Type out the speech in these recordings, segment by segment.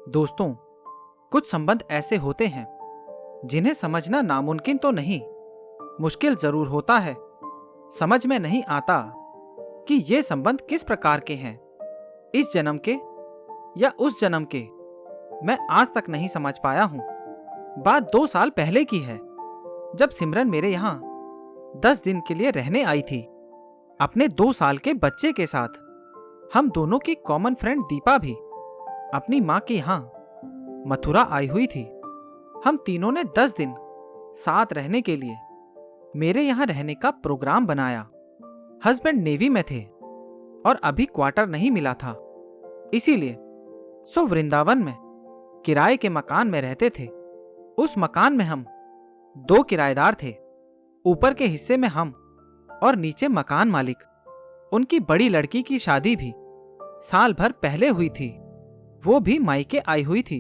दोस्तों, कुछ संबंध ऐसे होते हैं जिन्हें समझना नामुमकिन तो नहीं, मुश्किल जरूर होता है। समझ में नहीं आता कि ये संबंध किस प्रकार के हैं, इस जन्म के या उस जन्म के। मैं आज तक नहीं समझ पाया हूं। बात 2 साल पहले की है, जब सिमरन मेरे यहां 10 दिन के लिए रहने आई थी, अपने 2 साल के बच्चे के साथ। हम दोनों की कॉमन फ्रेंड दीपा भी अपनी माँ के यहाँ मथुरा आई हुई थी। हम तीनों ने 10 दिन साथ रहने के लिए मेरे यहाँ रहने का प्रोग्राम बनाया। हस्बैंड नेवी में थे और अभी क्वार्टर नहीं मिला था, इसीलिए वृंदावन में किराए के मकान में रहते थे। उस मकान में हम 2 किराएदार थे। ऊपर के हिस्से में हम और नीचे मकान मालिक। उनकी बड़ी लड़की की शादी भी साल भर पहले हुई थी, वो भी मायके आई हुई थी।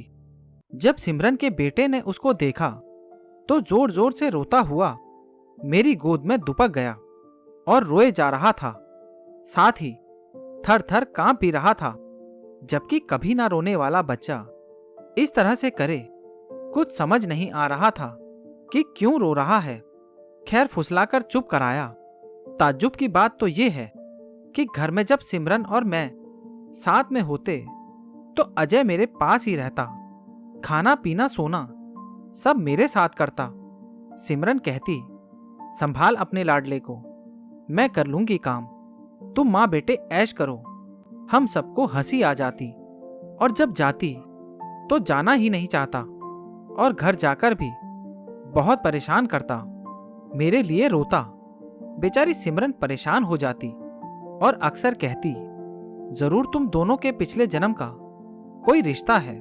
जब सिमरन के बेटे ने उसको देखा तो जोर जोर से रोता हुआ मेरी गोद में दुबक गया और रोए जा रहा था। साथ ही थर थर कांप भी रहा था, जबकि कभी ना रोने वाला बच्चा इस तरह से करे। कुछ समझ नहीं आ रहा था कि क्यों रो रहा है। खैर, फुसलाकर चुप कराया। ताज्जुब की बात तो ये है कि घर में जब सिमरन और मैं साथ में होते तो अजय मेरे पास ही रहता। खाना पीना सोना सब मेरे साथ करता। सिमरन कहती, संभाल अपने लाडले को, मैं कर लूंगी काम, तुम माँ बेटे ऐश करो। हम सबको हंसी आ जाती और जब जाती तो जाना ही नहीं चाहता और घर जाकर भी बहुत परेशान करता। मेरे लिए रोता। बेचारी सिमरन परेशान हो जाती और अक्सर कहती, जरूर तुम दोनों के पिछले जन्म का कोई रिश्ता है,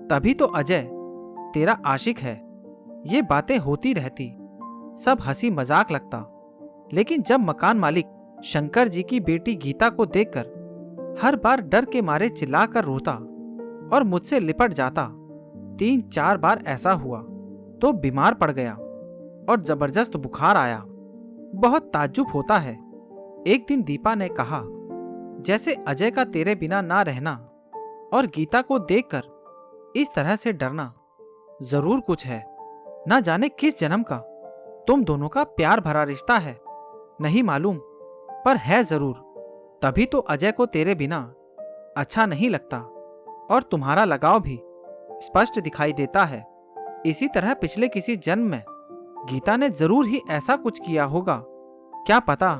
तभी तो अजय तेरा आशिक है। ये बातें होती रहती, सब हंसी मजाक लगता। लेकिन जब मकान मालिक शंकर जी की बेटी गीता को देखकर हर बार डर के मारे चिल्लाकर रोता और मुझसे लिपट जाता, 3-4 बार ऐसा हुआ तो बीमार पड़ गया और जबरदस्त बुखार आया। बहुत ताज्जुब होता है। एक दिन दीपा ने कहा, जैसे अजय का तेरे बिना ना रहना और गीता को देखकर इस तरह से डरना जरूर कुछ है। ना जाने किस जन्म का तुम दोनों का प्यार भरा रिश्ता है, नहीं मालूम, पर है जरूर। तभी तो अजय को तेरे बिना अच्छा नहीं लगता और तुम्हारा लगाव भी स्पष्ट दिखाई देता है। इसी तरह पिछले किसी जन्म में गीता ने जरूर ही ऐसा कुछ किया होगा। क्या पता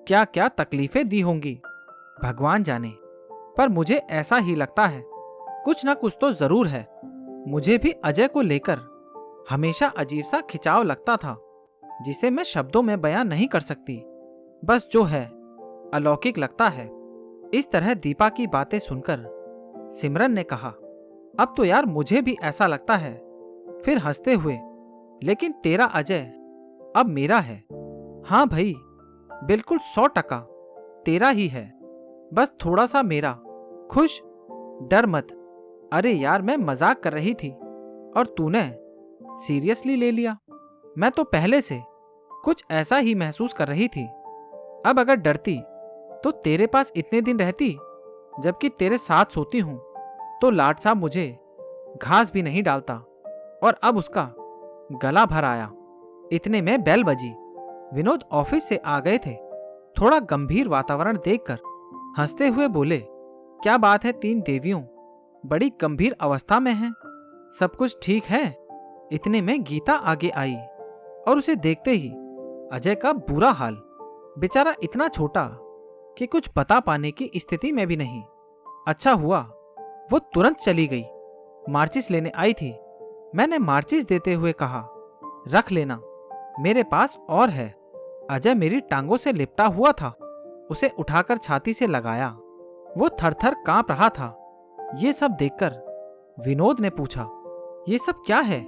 क्या क्या तकलीफें दी होंगी, भगवान जाने। पर मुझे ऐसा ही लगता है, कुछ ना कुछ तो जरूर है। मुझे भी अजय को लेकर हमेशा अजीब सा खिंचाव लगता था, जिसे मैं शब्दों में बयां नहीं कर सकती। बस जो है अलौकिक लगता है। इस तरह दीपा की बातें सुनकर सिमरन ने कहा, अब तो यार मुझे भी ऐसा लगता है। फिर हंसते हुए, लेकिन तेरा अजय अब मेरा है। हाँ भाई, बिल्कुल 100% तेरा ही है, बस थोड़ा सा मेरा। खुश, डर मत। अरे यार, मैं मजाक कर रही थी और तूने सीरियसली ले लिया। मैं तो पहले से कुछ ऐसा ही महसूस कर रही थी। अब अगर डरती तो तेरे पास इतने दिन रहती, जबकि तेरे साथ सोती हूं तो लाड साहब मुझे घास भी नहीं डालता और अब उसका गला भर आया। इतने में बेल बजी। विनोद ऑफिस से आ गए थे। थोड़ा गंभीर वातावरण देखकर हंसते हुए बोले, क्या बात है, 3 देवियों बड़ी गंभीर अवस्था में हैं, सब कुछ ठीक है? इतने में गीता आगे आई और उसे देखते ही अजय का बुरा हाल। बेचारा इतना छोटा कि कुछ बता पाने की स्थिति में भी नहीं। अच्छा हुआ वो तुरंत चली गई। मार्चिस लेने आई थी। मैंने मार्चिस देते हुए कहा, रख लेना, मेरे पास और है। अजय मेरी टांगों से लिपटा हुआ था। उसे उठाकर छाती से लगाया। वो थर-थर कांप रहा था। ये सब देखकर विनोद ने पूछा, ये सब क्या है?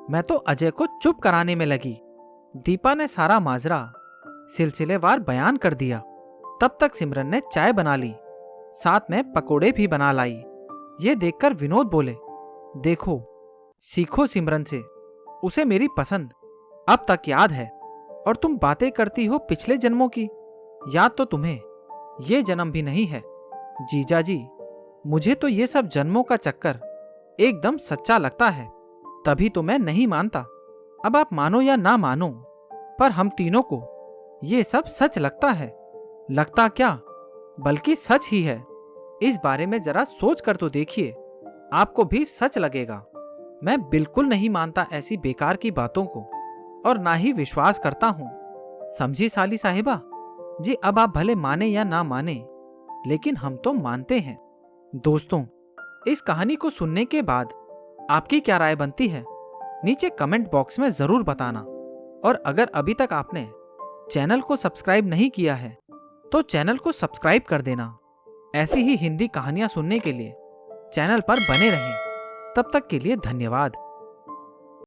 मैं तो अजय को चुप कराने में लगी। दीपा ने सारा माजरा सिलसिलेवार बयान कर दिया। तब तक सिमरन ने चाय बना ली, साथ में पकोड़े भी बना लाई। ये देखकर विनोद बोले, देखो, सीखो सिमरन से, उसे मेरी पसंद अब तक याद है। और तुम बातें करती हो पिछले जन्मों की, याद तो तुम्हें ये जन्म भी नहीं है। जीजा जी, मुझे तो ये सब जन्मों का चक्कर एकदम सच्चा लगता है, तभी तो मैं नहीं मानता। अब आप मानो या ना मानो, पर हम तीनों को ये सब सच लगता है। लगता क्या, बल्कि सच ही है। इस बारे में जरा सोच कर तो देखिए, आपको भी सच लगेगा। मैं बिल्कुल नहीं मानता ऐसी बेकार की बातों को, और ना ही विश्वास करता हूँ। समझी साली साहिबा जी? अब आप भले माने या ना माने, लेकिन हम तो मानते हैं। दोस्तों, इस कहानी को सुनने के बाद आपकी क्या राय बनती है, नीचे कमेंट बॉक्स में जरूर बताना। और अगर अभी तक आपने चैनल को सब्सक्राइब नहीं किया है तो चैनल को सब्सक्राइब कर देना। ऐसी ही हिंदी कहानियां सुनने के लिए चैनल पर बने रहें। तब तक के लिए धन्यवाद।